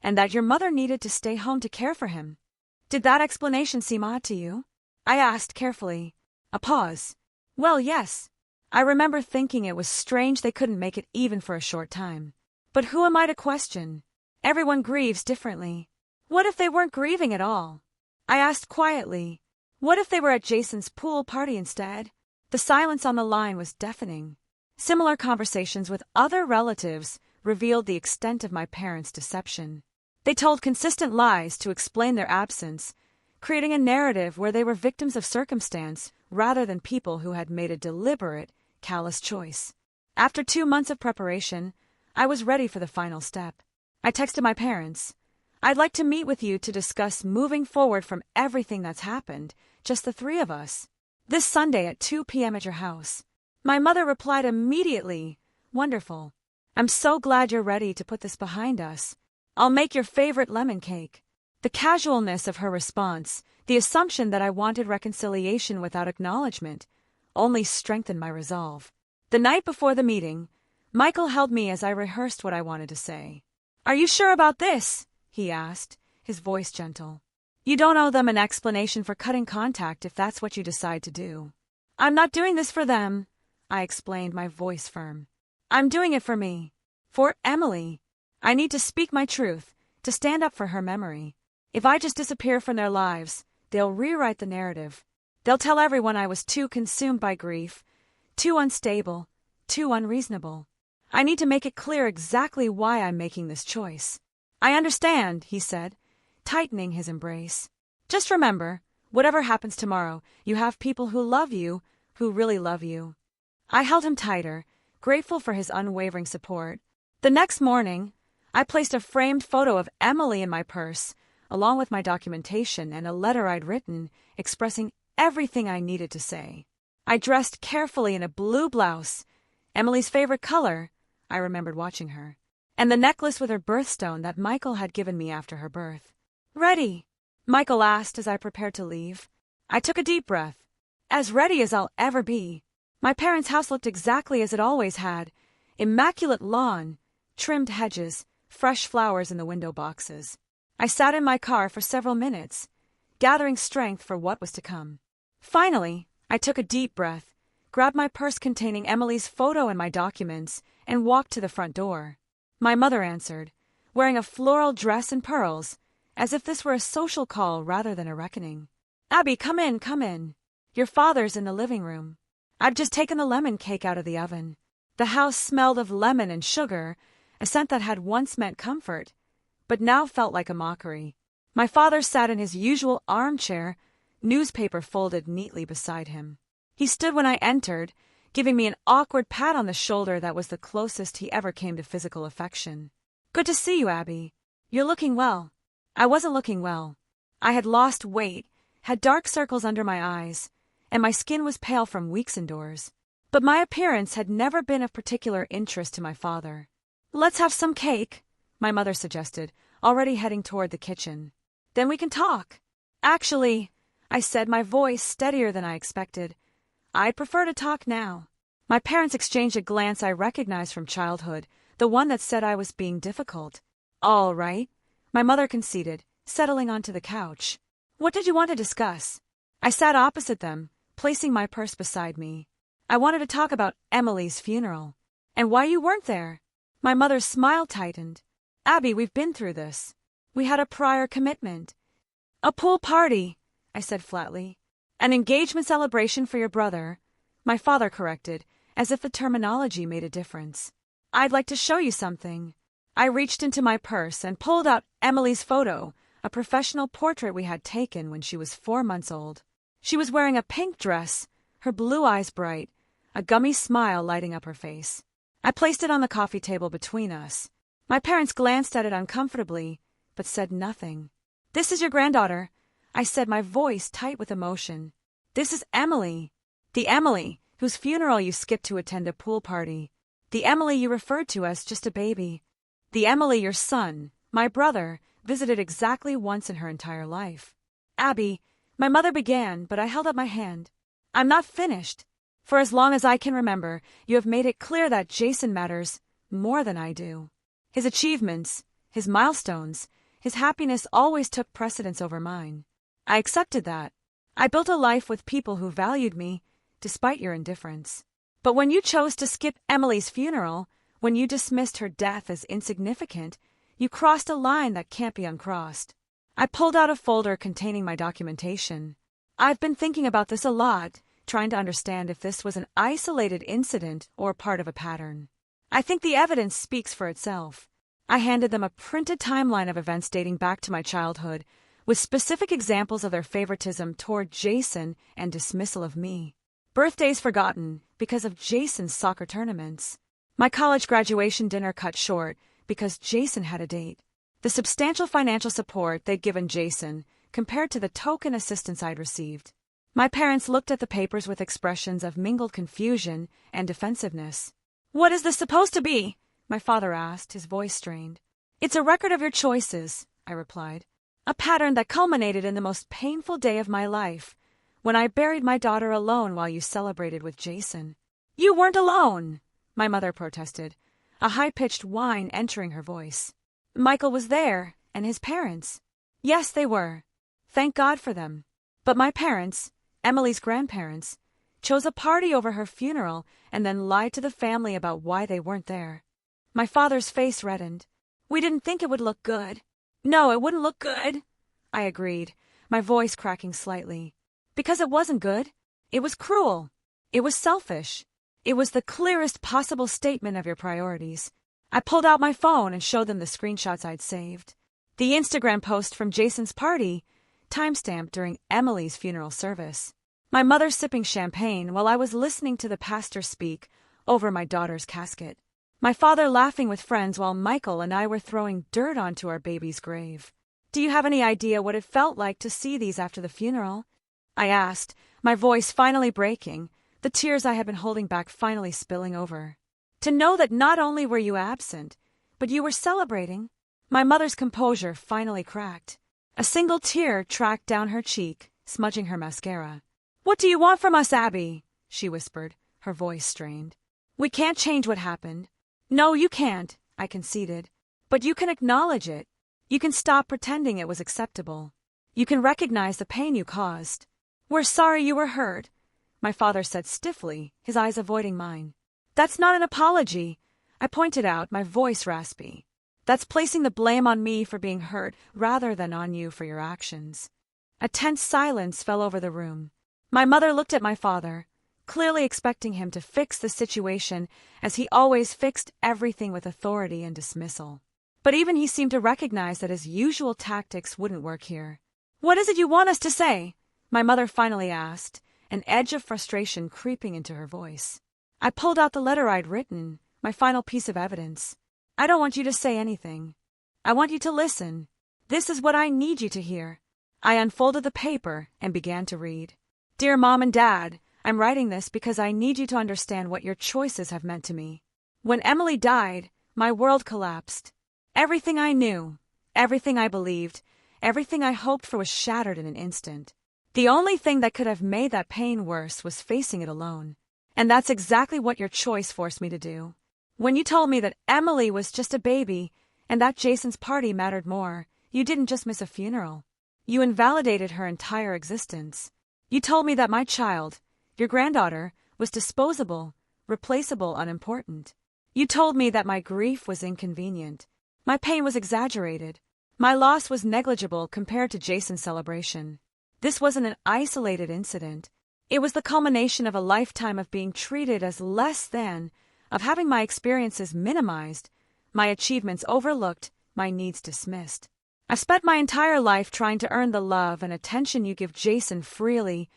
[SPEAKER 1] "and that your mother needed to stay home to care for him. Did that explanation seem odd to you?" I asked carefully. A pause. "Well, yes. I remember thinking it was strange they couldn't make it even for a short time. But who am I to question? Everyone grieves differently. What if they weren't grieving at all?" I asked quietly. What if they were at Jason's pool party instead? The silence on the line was deafening. Similar conversations with other relatives revealed the extent of my parents' deception. They told consistent lies to explain their absence, creating a narrative where they were victims of circumstance rather than people who had made a deliberate, callous choice. After 2 months of preparation, I was ready for the final step. I texted my parents. "I'd like to meet with you to discuss moving forward from everything that's happened, just the three of us. This Sunday at 2 p.m. at your house." My mother replied immediately, "Wonderful. I'm so glad you're ready to put this behind us. I'll make your favorite lemon cake." The casualness of her response, the assumption that I wanted reconciliation without acknowledgement, only strengthened my resolve. The night before the meeting, Michael held me as I rehearsed what I wanted to say. "Are you sure about this?" he asked, his voice gentle. "You don't owe them an explanation for cutting contact if that's what you decide to do." "I'm not doing this for them," I explained, my voice firm. "I'm doing it for me. For Emily. I need to speak my truth, to stand up for her memory. If I just disappear from their lives, they'll rewrite the narrative. They'll tell everyone I was too consumed by grief, too unstable, too unreasonable. I need to make it clear exactly why I'm making this choice." "I understand," he said, tightening his embrace. "Just remember, whatever happens tomorrow, you have people who love you, who really love you." I held him tighter, grateful for his unwavering support. The next morning, I placed a framed photo of Emily in my purse, along with my documentation and a letter I'd written expressing everything I needed to say. I dressed carefully in a blue blouse, Emily's favorite color, I remembered watching her, and the necklace with her birthstone that Michael had given me after her birth. "Ready?" Michael asked as I prepared to leave. I took a deep breath. As ready as I'll ever be. My parents' house looked exactly as it always had. Immaculate lawn, trimmed hedges, fresh flowers in the window boxes. I sat in my car for several minutes, gathering strength for what was to come. Finally, I took a deep breath, grabbed my purse containing Emily's photo and my documents, and walked to the front door. My mother answered, wearing a floral dress and pearls, as if this were a social call rather than a reckoning. "Abby, come in, come in. Your father's in the living room." I'd just taken the lemon cake out of the oven. The house smelled of lemon and sugar, a scent that had once meant comfort, but now felt like a mockery. My father sat in his usual armchair, newspaper folded neatly beside him. He stood when I entered, giving me an awkward pat on the shoulder that was the closest he ever came to physical affection. "Good to see you, Abby. You're looking well." I wasn't looking well. I had lost weight, had dark circles under my eyes, and my skin was pale from weeks indoors. But my appearance had never been of particular interest to my father. "Let's have some cake," my mother suggested, already heading toward the kitchen. "Then we can talk." "Actually," I said, my voice steadier than I expected, "I'd prefer to talk now." My parents exchanged a glance I recognized from childhood, the one that said I was being difficult. "All right," my mother conceded, settling onto the couch. "What did you want to discuss?" I sat opposite them, placing my purse beside me. "I wanted to talk about Emily's funeral. And why you weren't there." My mother's smile tightened. "Abby, we've been through this. We had a prior commitment." "A pool party," I said flatly. "An engagement celebration for your brother," my father corrected, as if the terminology made a difference. "I'd like to show you something." I reached into my purse and pulled out Emily's photo, a professional portrait we had taken when she was 4 months old. She was wearing a pink dress, her blue eyes bright, a gummy smile lighting up her face. I placed it on the coffee table between us. My parents glanced at it uncomfortably, but said nothing. "This is your granddaughter," I said, my voice tight with emotion. "This is Emily. The Emily whose funeral you skipped to attend a pool party. The Emily you referred to as just a baby. The Emily your son, my brother, visited exactly once in her entire life." "Abby," my mother began, but I held up my hand. "I'm not finished. For as long as I can remember, you have made it clear that Jason matters more than I do. His achievements, his milestones, his happiness always took precedence over mine. I accepted that. I built a life with people who valued me, despite your indifference. But when you chose to skip Emily's funeral, when you dismissed her death as insignificant, you crossed a line that can't be uncrossed." I pulled out a folder containing my documentation. "I've been thinking about this a lot, trying to understand if this was an isolated incident or part of a pattern. I think the evidence speaks for itself." I handed them a printed timeline of events dating back to my childhood, with specific examples of their favoritism toward Jason and dismissal of me. Birthdays forgotten because of Jason's soccer tournaments. My college graduation dinner cut short because Jason had a date. The substantial financial support they'd given Jason compared to the token assistance I'd received. My parents looked at the papers with expressions of mingled confusion and defensiveness. "What is this supposed to be?" my father asked, his voice strained. "It's a record of your choices," I replied. "A pattern that culminated in the most painful day of my life, when I buried my daughter alone while you celebrated with Jason." "You weren't alone," my mother protested, a high-pitched whine entering her voice. "Michael was there, and his parents." "Yes, they were. Thank God for them. But my parents, Emily's grandparents, chose a party over her funeral and then lied to the family about why they weren't there." My father's face reddened. "We didn't think it would look good." "No, it wouldn't look good," I agreed, my voice cracking slightly. "Because it wasn't good. It was cruel. It was selfish. It was the clearest possible statement of your priorities." I pulled out my phone and showed them the screenshots I'd saved. The Instagram post from Jason's party, timestamped during Emily's funeral service. My mother sipping champagne while I was listening to the pastor speak over my daughter's casket. My father laughing with friends while Michael and I were throwing dirt onto our baby's grave. "Do you have any idea what it felt like to see these after the funeral?" I asked, my voice finally breaking, the tears I had been holding back finally spilling over. "To know that not only were you absent, but you were celebrating." My mother's composure finally cracked. A single tear tracked down her cheek, smudging her mascara. "What do you want from us, Abby?" she whispered, her voice strained. "We can't change what happened." "No, you can't," I conceded. "But you can acknowledge it. You can stop pretending it was acceptable. You can recognize the pain you caused." "We're sorry you were hurt," my father said stiffly, his eyes avoiding mine. "That's not an apology," I pointed out, my voice raspy. "That's placing the blame on me for being hurt rather than on you for your actions." A tense silence fell over the room. My mother looked at my father, clearly expecting him to fix the situation as he always fixed everything with authority and dismissal. But even he seemed to recognize that his usual tactics wouldn't work here. "What is it you want us to say?" my mother finally asked, an edge of frustration creeping into her voice. I pulled out the letter I'd written, my final piece of evidence. "I don't want you to say anything. I want you to listen. This is what I need you to hear." I unfolded the paper and began to read. "Dear Mom and Dad, I'm writing this because I need you to understand what your choices have meant to me. When Emily died, my world collapsed. Everything I knew, everything I believed, everything I hoped for was shattered in an instant. The only thing that could have made that pain worse was facing it alone. And that's exactly what your choice forced me to do. When you told me that Emily was just a baby and that Jason's party mattered more, you didn't just miss a funeral. You invalidated her entire existence. You told me that my child, your granddaughter, was disposable, replaceable, unimportant. You told me that my grief was inconvenient. My pain was exaggerated. My loss was negligible compared to Jason's celebration. This wasn't an isolated incident. It was the culmination of a lifetime of being treated as less than, of having my experiences minimized, my achievements overlooked, my needs dismissed. I've spent my entire life trying to earn the love and attention you give Jason freely,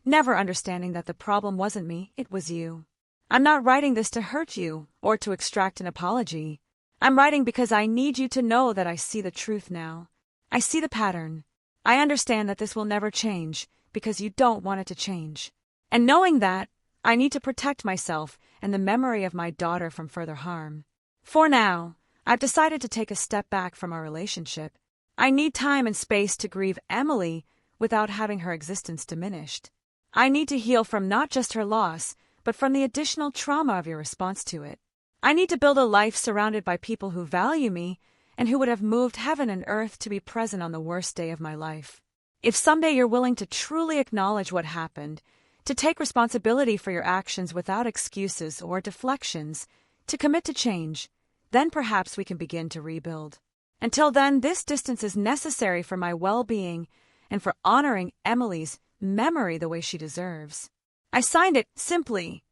[SPEAKER 1] never understanding that the problem wasn't me, it was you. I'm not writing this to hurt you or to extract an apology. I'm writing because I need you to know that I see the truth now. I see the pattern. I understand that this will never change because you don't want it to change. And knowing that, I need to protect myself and the memory of my daughter from further harm. For now, I've decided to take a step back from our relationship. I need time and space to grieve Emily without having her existence diminished. I need to heal from not just her loss, but from the additional trauma of your response to it. I need to build a life surrounded by people who value me and who would have moved heaven and earth to be present on the worst day of my life. If someday you're willing to truly acknowledge what happened, to take responsibility for your actions without excuses or deflections, to commit to change, then perhaps we can begin to rebuild. Until then, this distance is necessary for my well-being and for honoring Emily's memory the way she deserves. I signed it simply,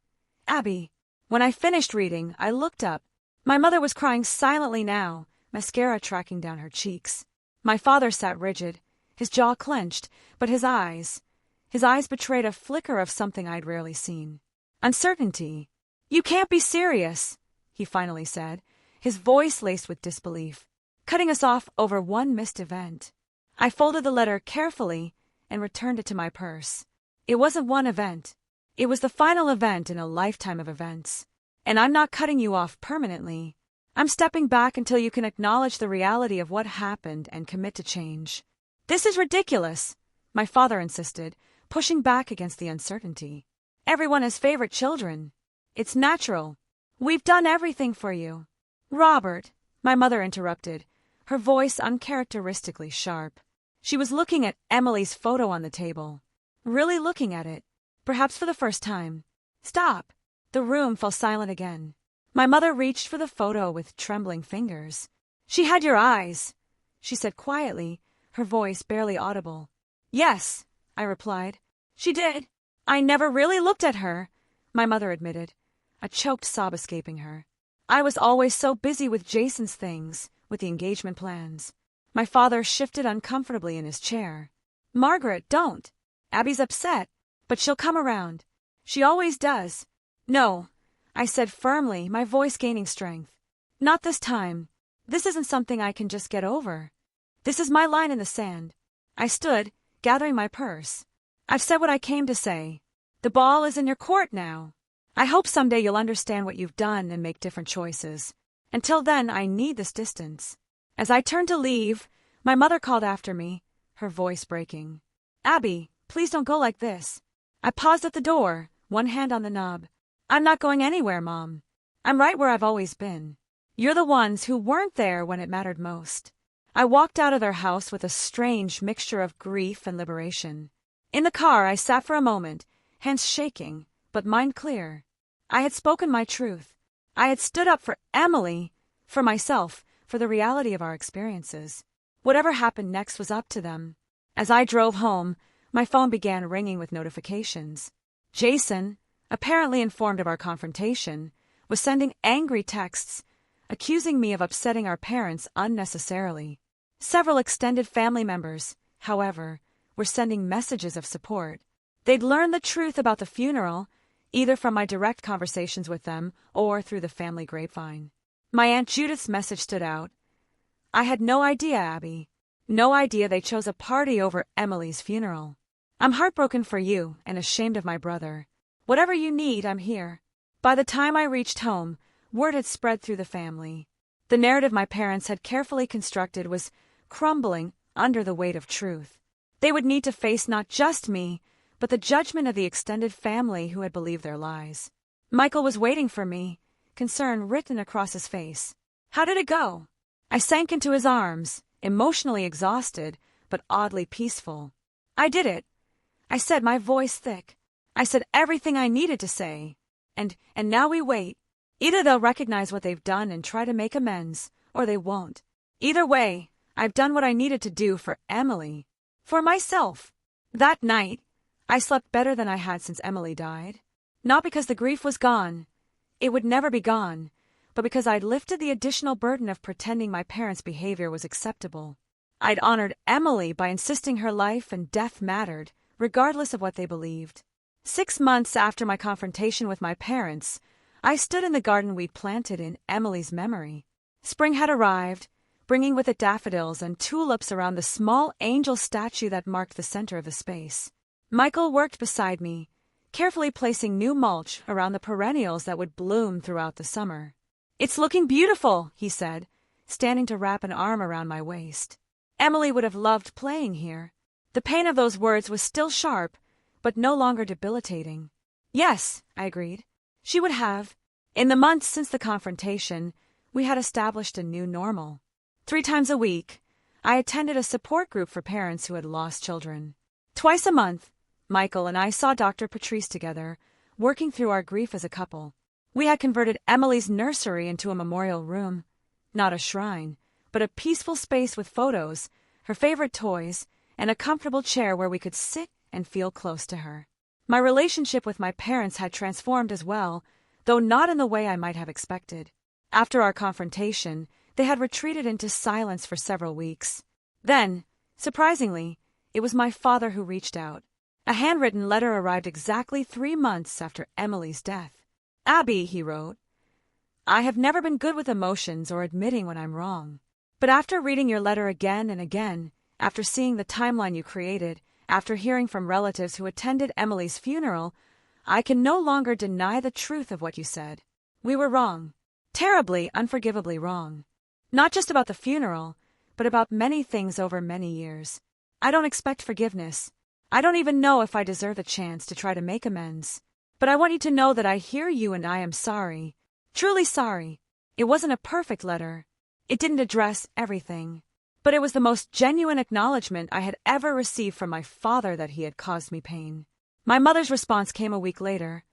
[SPEAKER 1] Abby. When I finished reading, I looked up. My mother was crying silently now, mascara tracking down her cheeks. My father sat rigid, his jaw clenched, but his eyes betrayed a flicker of something I'd rarely seen. Uncertainty. "You can't be serious," he finally said, his voice laced with disbelief, cutting us off over one missed event. I folded the letter carefully and returned it to my purse. It wasn't one event. It was the final event in a lifetime of events. And I'm not cutting you off permanently. I'm stepping back until you can acknowledge the reality of what happened and commit to change. "This is ridiculous," my father insisted, pushing back against the uncertainty. "Everyone has favorite children. It's natural. We've done everything for you." "Robert," my mother interrupted, her voice uncharacteristically sharp. She was looking at Emily's photo on the table. Really looking at it. Perhaps for the first time. "Stop." The room fell silent again. My mother reached for the photo with trembling fingers. "She had your eyes," she said quietly, her voice barely audible. "Yes," I replied. "She did. I never really looked at her," my mother admitted, a choked sob escaping her. "I was always so busy with Jason's things, with the engagement plans." My father shifted uncomfortably in his chair. "Margaret, don't. Abby's upset, but she'll come around. She always does." "No," I said firmly, my voice gaining strength. "Not this time. This isn't something I can just get over. This is my line in the sand." I stood, gathering my purse. "I've said what I came to say. The ball is in your court now. I hope someday you'll understand what you've done and make different choices. Until then, I need this distance." As I turned to leave, my mother called after me, her voice breaking. "Abby, please don't go like this." I paused at the door, one hand on the knob. "I'm not going anywhere, Mom. I'm right where I've always been. You're the ones who weren't there when it mattered most." I walked out of their house with a strange mixture of grief and liberation. In the car, I sat for a moment, hands shaking, but mind clear. I had spoken my truth. I had stood up for Emily, for myself, for the reality of our experiences. Whatever happened next was up to them. As I drove home, my phone began ringing with notifications. Jason, apparently informed of our confrontation, was sending angry texts, accusing me of upsetting our parents unnecessarily. Several extended family members, however, were sending messages of support. They'd learned the truth about the funeral, either from my direct conversations with them or through the family grapevine. My Aunt Judith's message stood out. "I had no idea, Abby. No idea they chose a party over Emily's funeral. I'm heartbroken for you and ashamed of my brother. Whatever you need, I'm here." By the time I reached home, word had spread through the family. The narrative my parents had carefully constructed was crumbling under the weight of truth. They would need to face not just me, but the judgment of the extended family who had believed their lies. Michael was waiting for me, concern written across his face. "How did it go?" I sank into his arms, emotionally exhausted, but oddly peaceful. "I did it," I said, my voice thick. "I said everything I needed to say. And now we wait. Either they'll recognize what they've done and try to make amends, or they won't. Either way, I've done what I needed to do for Emily. For myself." That night, I slept better than I had since Emily died. Not because the grief was gone. It would never be gone. But because I'd lifted the additional burden of pretending my parents' behavior was acceptable. I'd honored Emily by insisting her life and death mattered, regardless of what they believed. 6 months after my confrontation with my parents, I stood in the garden we'd planted in Emily's memory. Spring had arrived, bringing with it daffodils and tulips around the small angel statue that marked the center of the space. Michael worked beside me, carefully placing new mulch around the perennials that would bloom throughout the summer. "It's looking beautiful," he said, standing to wrap an arm around my waist. Emily would have loved playing here. The pain of those words was still sharp, but no longer debilitating. "Yes," I agreed. She would have. In the months since the confrontation, we had established a new normal. 3 times a week, I attended a support group for parents who had lost children. Twice a month, Michael and I saw Dr. Patrice together, working through our grief as a couple. We had converted Emily's nursery into a memorial room, not a shrine, but a peaceful space with photos, her favorite toys, and a comfortable chair where we could sit and feel close to her. My relationship with my parents had transformed as well, though not in the way I might have expected. After our confrontation, they had retreated into silence for several weeks. Then, surprisingly, it was my father who reached out. A handwritten letter arrived exactly 3 months after Emily's death. "Abby," he wrote, "I have never been good with emotions or admitting when I'm wrong. But after reading your letter again and again, after seeing the timeline you created, after hearing from relatives who attended Emily's funeral, I can no longer deny the truth of what you said. We were wrong. Terribly, unforgivably wrong. Not just about the funeral, but about many things over many years. I don't expect forgiveness. I don't even know if I deserve the chance to try to make amends. But I want you to know that I hear you and I am sorry. Truly sorry. It wasn't a perfect letter. It didn't address everything. But it was the most genuine acknowledgement I had ever received from my father that he had caused me pain." My mother's response came a week later.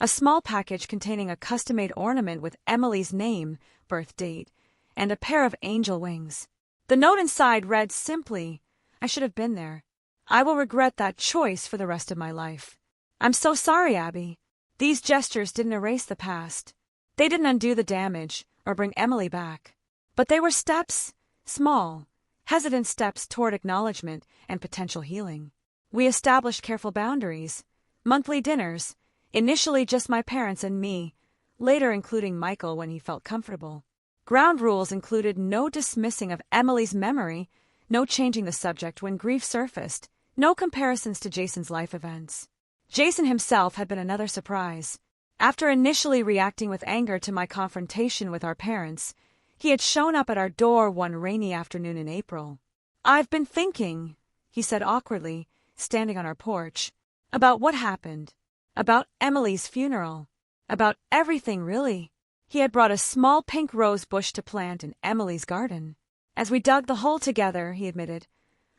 [SPEAKER 1] A small package containing a custom-made ornament with Emily's name, birth date, and a pair of angel wings. The note inside read simply, "I should have been there. I will regret that choice for the rest of my life. I'm so sorry, Abby." These gestures didn't erase the past. They didn't undo the damage or bring Emily back. But they were steps, small, hesitant steps toward acknowledgement and potential healing. We established careful boundaries, monthly dinners, initially just my parents and me, later including Michael when he felt comfortable. Ground rules included no dismissing of Emily's memory, no changing the subject when grief surfaced, no comparisons to Jason's life events. Jason himself had been another surprise. After initially reacting with anger to my confrontation with our parents, he had shown up at our door one rainy afternoon in April. "I've been thinking," he said awkwardly, standing on our porch, "about what happened. About Emily's funeral. About everything, really." He had brought a small pink rose bush to plant in Emily's garden. "As we dug the hole together," he admitted,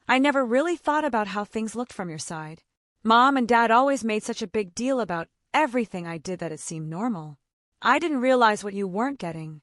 [SPEAKER 1] "I never really thought about how things looked from your side. Mom and Dad always made such a big deal about everything I did that it seemed normal. I didn't realize what you weren't getting."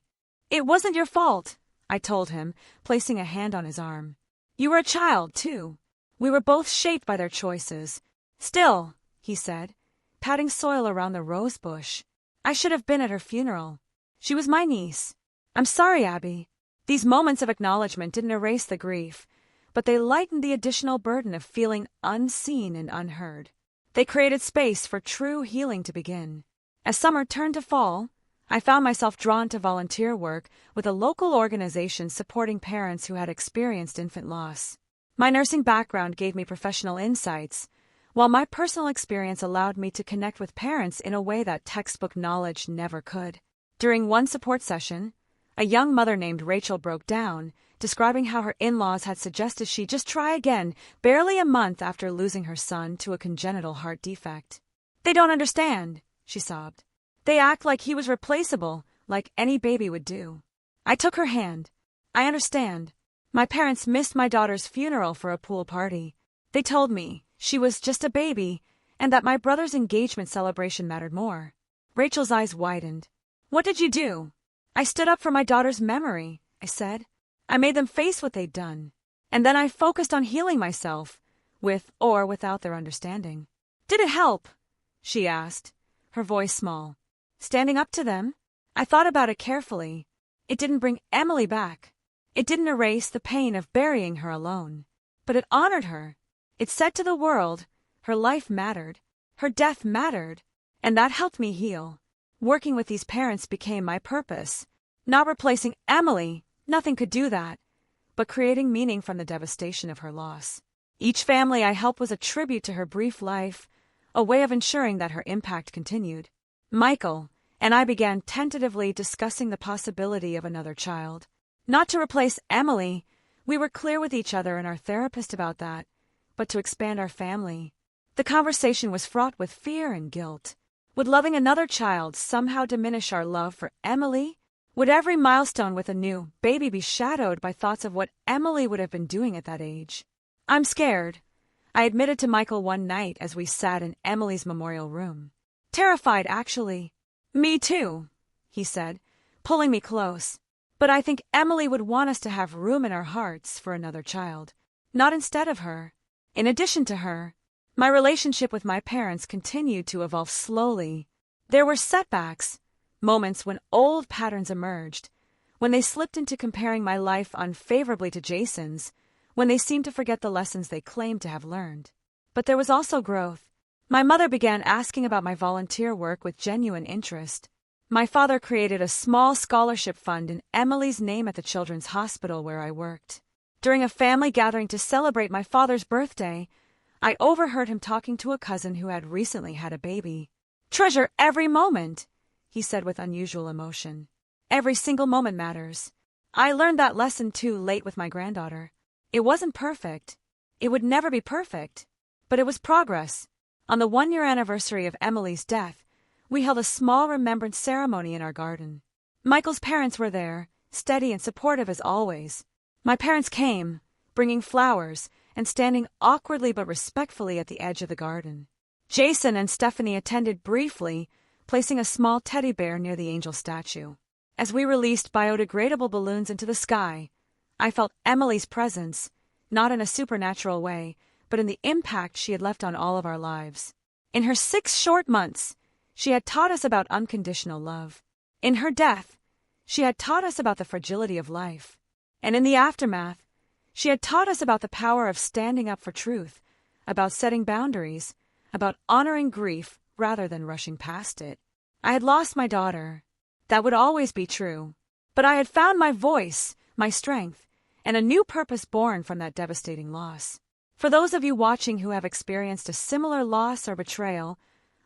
[SPEAKER 1] "It wasn't your fault," I told him, placing a hand on his arm. "You were a child, too. We were both shaped by their choices. Still," he said, patting soil around the rose bush, "I should have been at her funeral. She was my niece. I'm sorry, Abby." These moments of acknowledgement didn't erase the grief, but they lightened the additional burden of feeling unseen and unheard. They created space for true healing to begin. As summer turned to fall, I found myself drawn to volunteer work with a local organization supporting parents who had experienced infant loss. My nursing background gave me professional insights, while my personal experience allowed me to connect with parents in a way that textbook knowledge never could. During one support session, a young mother named Rachel broke down, describing how her in-laws had suggested she just try again barely a month after losing her son to a congenital heart defect. "They don't understand," she sobbed. "They act like he was replaceable, like any baby would do." I took her hand. "I understand. My parents missed my daughter's funeral for a pool party. They told me she was just a baby and that my brother's engagement celebration mattered more." Rachel's eyes widened. "What did you do?" "I stood up for my daughter's memory," I said. "I made them face what they'd done. And then I focused on healing myself, with or without their understanding." "Did it help?" she asked, her voice small. "Standing up to them? I thought about it carefully. It didn't bring Emily back. It didn't erase the pain of burying her alone. But it honored her. It said to the world, her life mattered. Her death mattered, and that helped me heal. Working with these parents became my purpose. Not replacing Emily, nothing could do that, but creating meaning from the devastation of her loss. Each family I helped was a tribute to her brief life, a way of ensuring that her impact continued. Michael and I began tentatively discussing the possibility of another child. Not to replace Emily, we were clear with each other and our therapist about that, but to expand our family. The conversation was fraught with fear and guilt. Would loving another child somehow diminish our love for Emily? Would every milestone with a new baby be shadowed by thoughts of what Emily would have been doing at that age? I'm scared, I admitted to Michael one night as we sat in Emily's memorial room. Terrified, actually. Me too, he said, pulling me close. But I think Emily would want us to have room in our hearts for another child, not instead of her. In addition to her, my relationship with my parents continued to evolve slowly. There were setbacks, moments when old patterns emerged, when they slipped into comparing my life unfavorably to Jason's, when they seemed to forget the lessons they claimed to have learned. But there was also growth. My mother began asking about my volunteer work with genuine interest. My father created a small scholarship fund in Emily's name at the children's hospital where I worked. During a family gathering to celebrate my father's birthday, I overheard him talking to a cousin who had recently had a baby. Treasure every moment, he said with unusual emotion. Every single moment matters. I learned that lesson too late with my granddaughter. It wasn't perfect. It would never be perfect. But it was progress. On the 1-year anniversary of Emily's death, we held a small remembrance ceremony in our garden. Michael's parents were there, steady and supportive as always. My parents came, bringing flowers and standing awkwardly but respectfully at the edge of the garden. Jason and Stephanie attended briefly, placing a small teddy bear near the angel statue. As we released biodegradable balloons into the sky, I felt Emily's presence, not in a supernatural way, but in the impact she had left on all of our lives. In her 6 short months, she had taught us about unconditional love. In her death, she had taught us about the fragility of life. And in the aftermath, she had taught us about the power of standing up for truth, about setting boundaries, about honoring grief rather than rushing past it. I had lost my daughter. That would always be true. But I had found my voice, my strength, and a new purpose born from that devastating loss. For those of you watching who have experienced a similar loss or betrayal,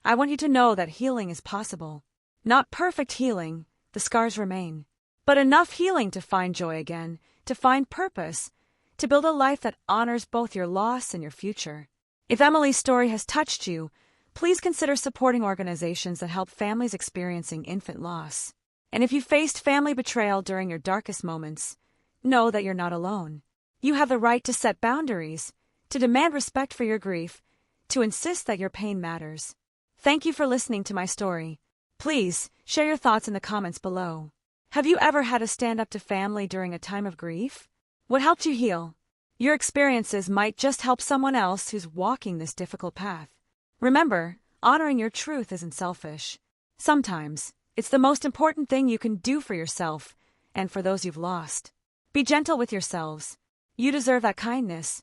[SPEAKER 1] I want you to know that healing is possible. Not perfect healing, the scars remain, but enough healing to find joy again, to find purpose, to build a life that honors both your loss and your future. If Emily's story has touched you, please consider supporting organizations that help families experiencing infant loss. And if you faced family betrayal during your darkest moments, know that you're not alone. You have the right to set boundaries, to demand respect for your grief, to insist that your pain matters. Thank you for listening to my story. Please share your thoughts in the comments below. Have you ever had to stand up to family during a time of grief? What helped you heal? Your experiences might just help someone else who's walking this difficult path. Remember, honoring your truth isn't selfish. Sometimes, it's the most important thing you can do for yourself and for those you've lost. Be gentle with yourselves. You deserve that kindness.